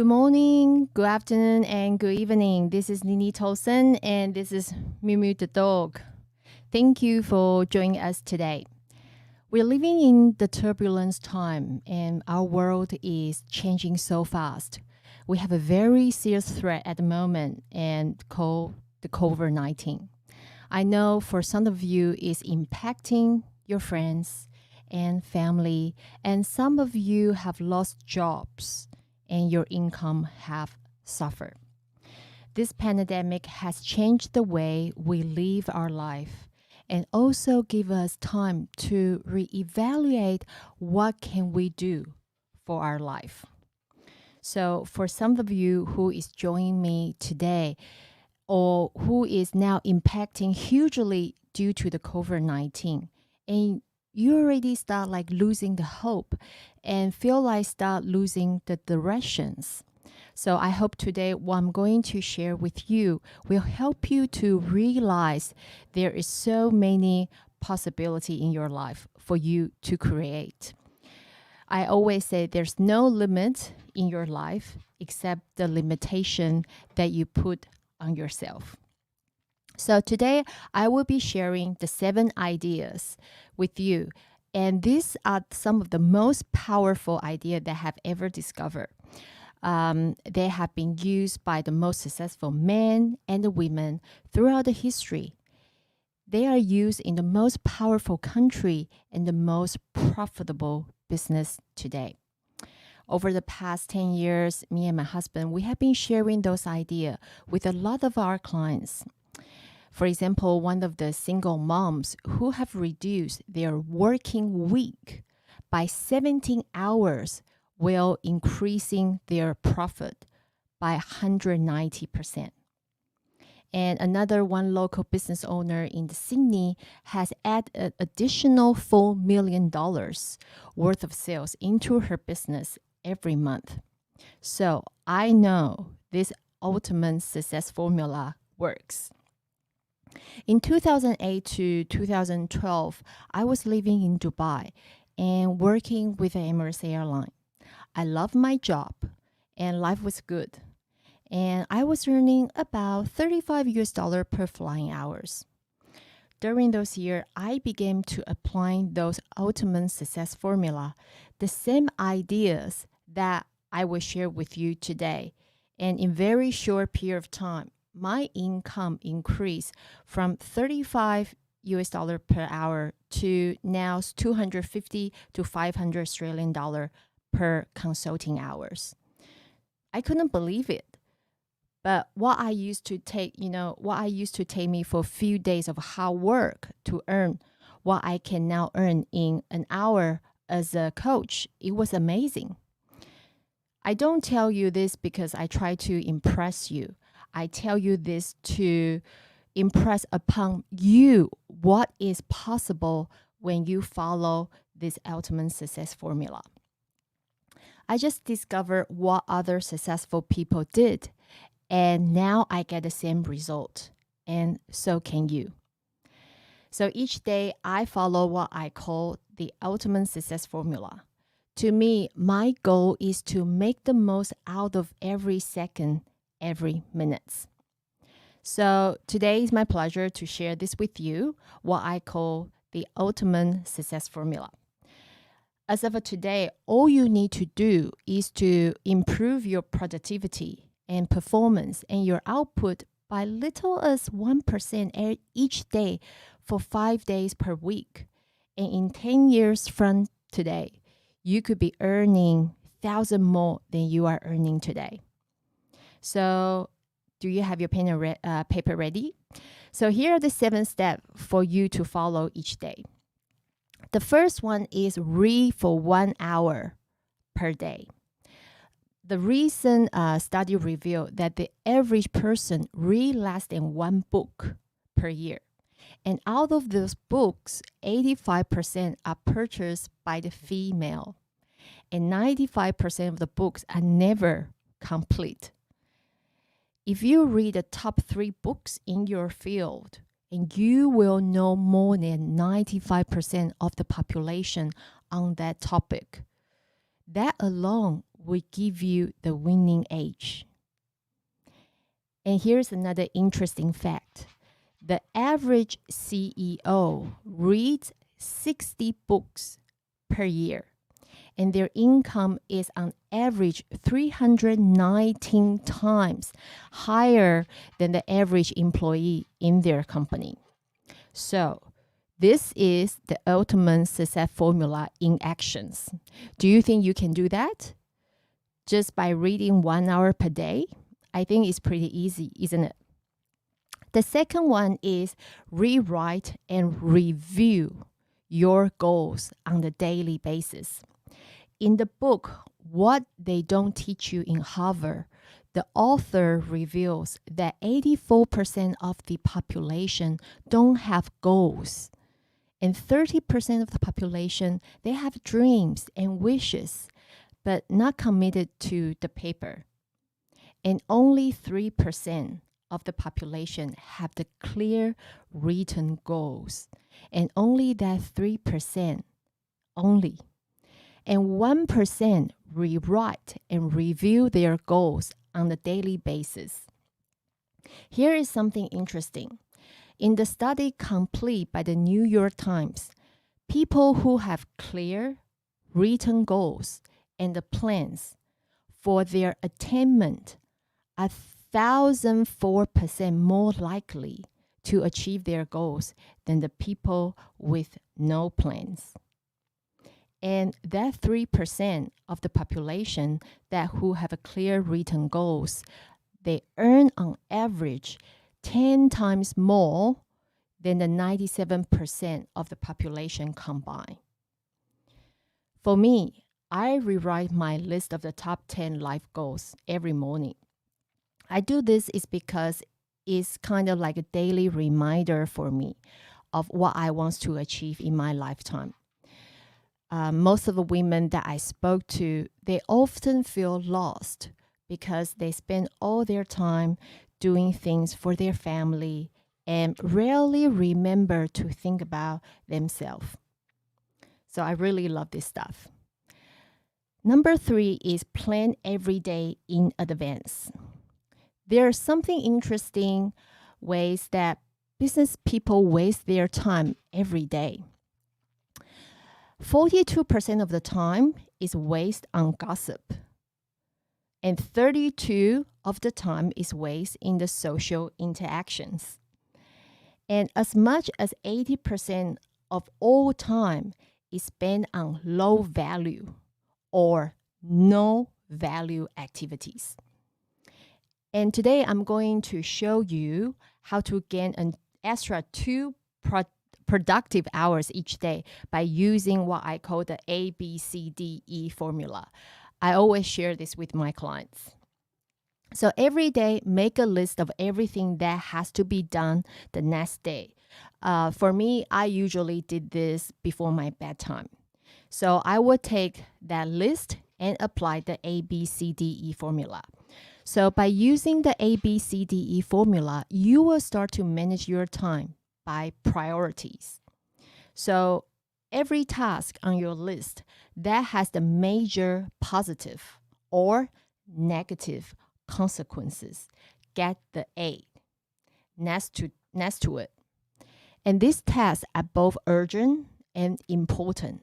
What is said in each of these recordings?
Good morning, good afternoon, and good evening. This is Nini Tolson, and this is Miu the dog. Thank you for joining us today. We're living in the turbulence time, and our world is changing so fast. We have a very serious threat at the moment, and called the COVID-19. I know for some of you, it's impacting your friends and family, and some of you have lost jobs and your income have suffered. This pandemic has changed the way we live our life and also give us time to reevaluate what can we do for our life. So for some of you who is joining me today or who is now impacting hugely due to the COVID-19 and you already start like losing the hope and feel like start losing the directions. So I hope today what I'm going to share with you will help you to realize there is so many possibility in your life for you to create. I always say there's no limit in your life except the limitation that you put on yourself. So today I will be sharing the 7 ideas with you. And these are some of the most powerful ideas that I have ever discovered. They have been used by the most successful men and the women throughout the history. They are used in the most powerful country and the most profitable business today. Over the past 10 years, me and my husband, we have been sharing those ideas with a lot of our clients. For example, one of the single moms who have reduced their working week by 17 hours while increasing their profit by 190%. And another one local business owner in Sydney has added an additional $4 million worth of sales into her business every month. So I know this ultimate success formula works. In 2008 to 2012, I was living in Dubai and working with Emirates Airline. I loved my job and life was good. And I was earning about $35 per flying hours. During those years, I began to apply those ultimate success formula, the same ideas that I will share with you today. And in very short period of time, my income increased from $35 per hour to now 250 to 500 Australian dollar per consulting hours. I couldn't believe it. But what I used to take me for a few days of hard work to earn what I can now earn in an hour as a coach, it was amazing. I don't tell you this because I try to impress you. I tell you this to impress upon you what is possible when you follow this ultimate success formula. I just discovered what other successful people did, and now I get the same result, and so can you. So each day I follow what I call the ultimate success formula. To me, my goal is to make the most out of every second, every minute. So today is my pleasure to share this with you, what I call the ultimate success formula. As of today, all you need to do is to improve your productivity and performance and your output by little as 1% each day for 5 days per week. And in 10 years from today, you could be earning 1,000 more than you are earning today. So do you have your pen and paper ready? So here are the 7 steps for you to follow each day. The first one is read for 1 hour per day. The recent study revealed that the average person read less than 1 book per year. And out of those books, 85% are purchased by the female. And 95% of the books are never complete. If you read the top 3 books in your field, and you will know more than 95% of the population on that topic, that alone will give you the winning edge. And here's another interesting fact. The average CEO reads 60 books per year, and their income is on average 319 times higher than the average employee in their company. So, this is the ultimate success formula in actions. Do you think you can do that? Just by reading 1 hour per day? I think it's pretty easy, isn't it? The second one is rewrite and review your goals on a daily basis. In the book, What They Don't Teach You in Harvard, the author reveals that 84% of the population don't have goals. And 30% of the population, they have dreams and wishes, but not committed to the paper. And only 3% of the population have the clear written goals. And only that 3% only. And 1% rewrite and review their goals on a daily basis. Here is something interesting. In the study complete by the New York Times, people who have clear written goals and the plans for their attainment are 1,004% more likely to achieve their goals than the people with no plans. And that 3% of the population who have a clear written goals, they earn on average 10 times more than the 97% of the population combined. For me, I rewrite my list of the top 10 life goals every morning. I do this is because it's kind of like a daily reminder for me of what I want to achieve in my lifetime. Most of the women that I spoke to, they often feel lost because they spend all their time doing things for their family and rarely remember to think about themselves. So I really love this stuff. Number 3 is plan every day in advance. There's something interesting ways that business people waste their time every day. 42% of the time is wasted on gossip. And 32% of the time is wasted in the social interactions. And as much as 80% of all time is spent on low value or no value activities. And today I'm going to show you how to gain an extra 2 productive hours each day by using what I call the ABCDE formula. I always share this with my clients. So every day, make a list of everything that has to be done the next day. For me, I usually did this before my bedtime. So I would take that list and apply the ABCDE formula. So by using the ABCDE formula, you will start to manage your time by priorities. So every task on your list that has the major positive or negative consequences get the A next to it. And these tasks are both urgent and important.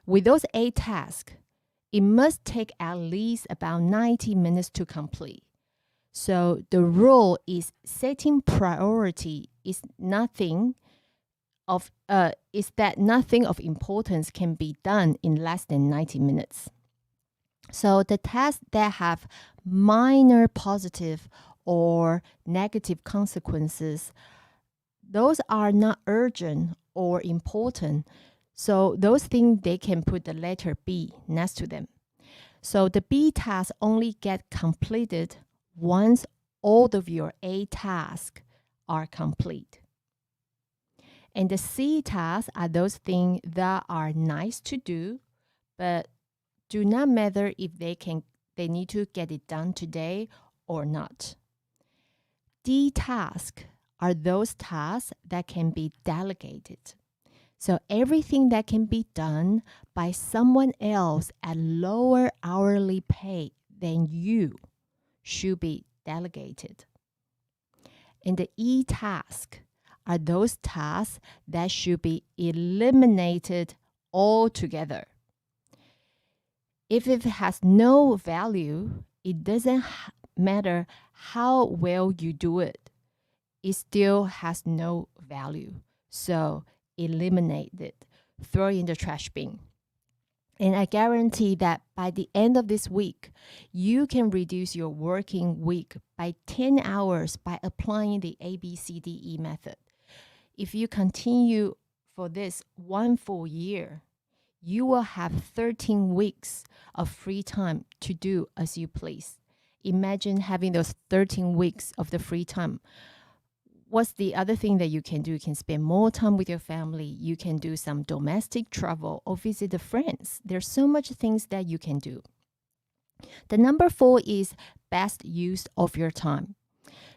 With those A tasks, it must take at least about 90 minutes to complete. So the rule is setting priority is that nothing of importance can be done in less than 90 minutes. So the tasks that have minor positive or negative consequences, those are not urgent or important. So those things, they can put the letter B next to them. So the B tasks only get completed once all of your A tasks are complete. And the C tasks are those things that are nice to do, but do not matter if they need to get it done today or not. D tasks are those tasks that can be delegated. So everything that can be done by someone else at lower hourly pay than you should be delegated. And the E task are those tasks that should be eliminated altogether. If it has no value, it doesn't matter how well you do it. It still has no value. So eliminate it, throw it in the trash bin. And I guarantee that by the end of this week, you can reduce your working week by 10 hours by applying the ABCDE method. If you continue for this one full year, you will have 13 weeks of free time to do as you please. Imagine having those 13 weeks of the free time. What's the other thing that you can do? You can spend more time with your family. You can do some domestic travel or visit the friends. There's so much things that you can do. The number 4 is best use of your time.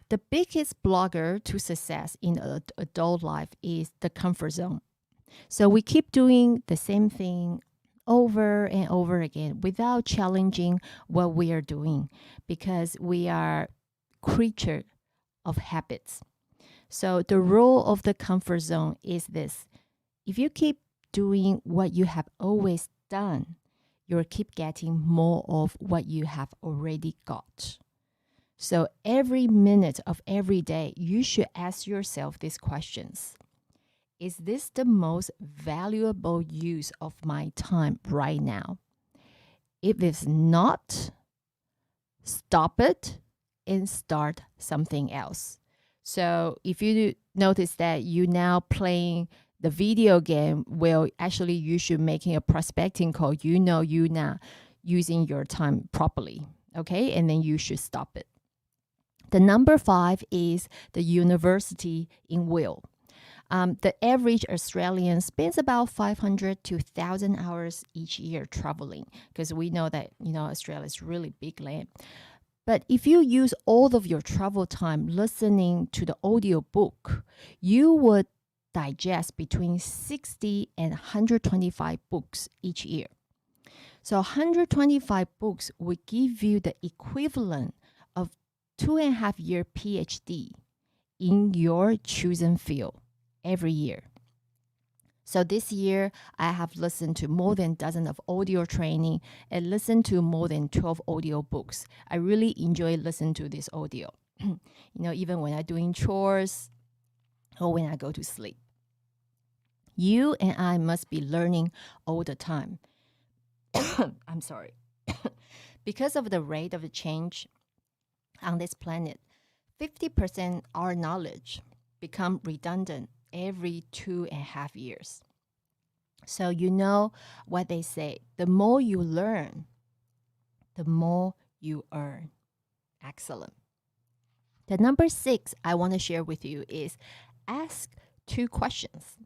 The biggest blocker to success in adult life is the comfort zone. So we keep doing the same thing over and over again without challenging what we are doing because we are creatures of habits. So the rule of the comfort zone is this. If you keep doing what you have always done, you'll keep getting more of what you have already got. So every minute of every day, you should ask yourself these questions. Is this the most valuable use of my time right now? If it's not, stop it and start something else. So if you notice that you now playing the video game, well, actually you should making a prospecting call. You know you're not using your time properly, okay? And then you should stop it. The number 5 is the university in will. The average Australian spends about 500 to 1,000 hours each year traveling because we know that, Australia is really big land. But if you use all of your travel time listening to the audio book, you would digest between 60 and 125 books each year. So 125 books would give you the equivalent of 2.5-year PhD in your chosen field every year. So this year, I have listened to more than a dozen of audio training and listened to more than 12 audio books. I really enjoy listening to this audio, even when I'm doing chores or when I go to sleep. You and I must be learning all the time. I'm sorry. Because of the rate of change on this planet, 50% our knowledge become redundant every 2.5 years. So you know what they say, the more you learn, the more you earn. Excellent. The number 6 I want to share with you is ask 2 questions.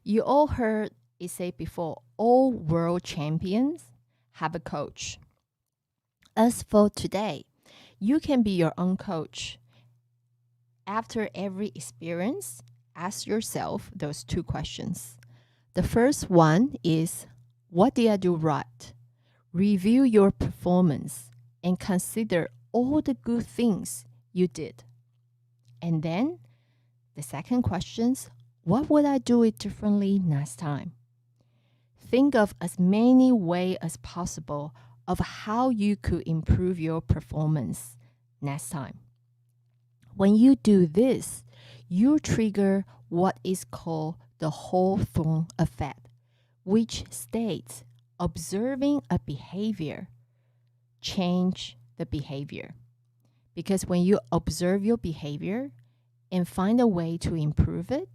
You all heard it said before, all world champions have a coach. As for today, you can be your own coach. After every experience, ask yourself those 2 questions. The first one is, what did I do right? Review your performance and consider all the good things you did. And then the second question is, what would I do it differently next time? Think of as many ways as possible of how you could improve your performance next time. When you do this, you trigger what is called the Hawthorne effect, which states observing a behavior change the behavior. Because when you observe your behavior and find a way to improve it,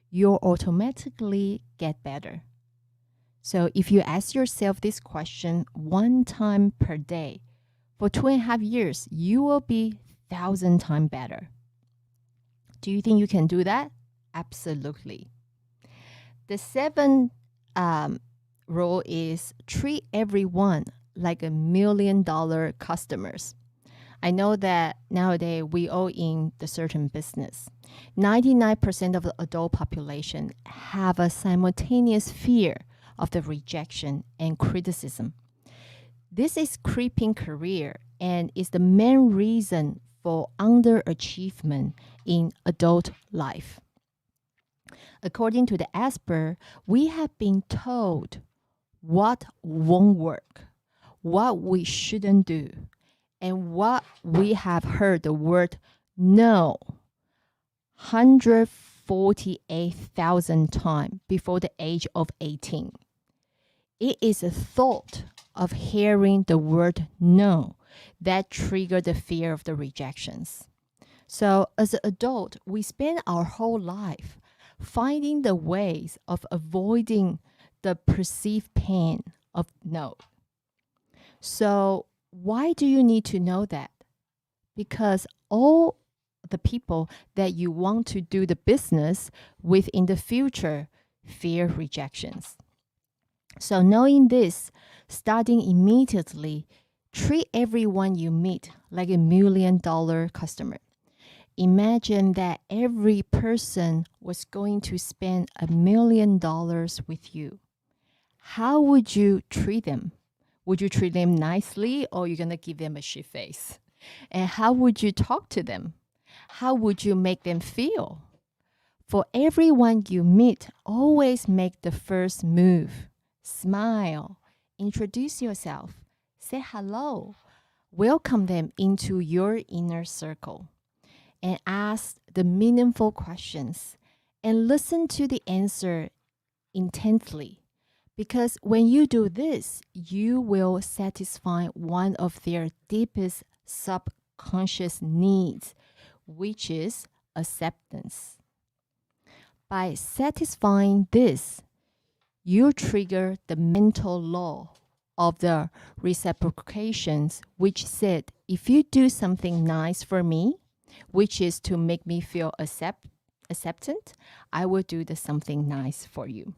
you'll automatically get better. So if you ask yourself this question 1 time per day, for 2.5 years, you will be 1,000 times better. Do you think you can do that? Absolutely. The 7th rule is treat everyone like $1 million customers. I know that nowadays we all in the certain business. 99% of the adult population have a simultaneous fear of the rejection and criticism. This is creeping career and is the main reason for underachievement in adult life. According to the expert, we have been told what won't work, what we shouldn't do, and what we have heard the word no 148,000 times before the age of 18. It is a thought of hearing the word no that trigger the fear of the rejections. So as an adult, we spend our whole life finding the ways of avoiding the perceived pain of no. So why do you need to know that? Because all the people that you want to do the business with in the future fear rejections. So knowing this, starting immediately, treat everyone you meet like $1 million customer. Imagine that every person was going to spend $1 million with you. How would you treat them? Would you treat them nicely, or you're going to give them a shit face? And how would you talk to them? How would you make them feel? For everyone you meet, always make the first move. Smile, introduce yourself, say hello, welcome them into your inner circle, and ask the meaningful questions and listen to the answer intently. Because when you do this, you will satisfy one of their deepest subconscious needs, which is acceptance. By satisfying this, you trigger the mental law of the reciprocations, which said, if you do something nice for me, which is to make me feel acceptant, I will do the something nice for you.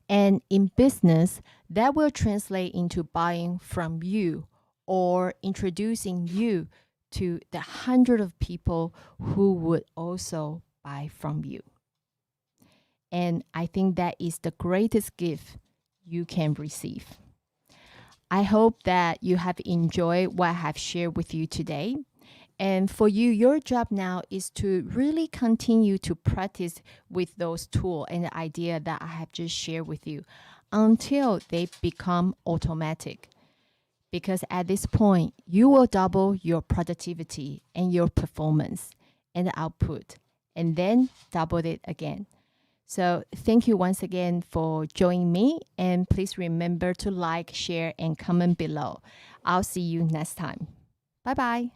And in business, that will translate into buying from you or introducing you to the hundred of people who would also buy from you. And I think that is the greatest gift you can receive. I hope that you have enjoyed what I have shared with you today. And for you, your job now is to really continue to practice with those tools and the idea that I have just shared with you until they become automatic. Because at this point, you will double your productivity and your performance and the output, and then double it again. So thank you once again for joining me, and please remember to like, share, and comment below. I'll see you next time. Bye-bye.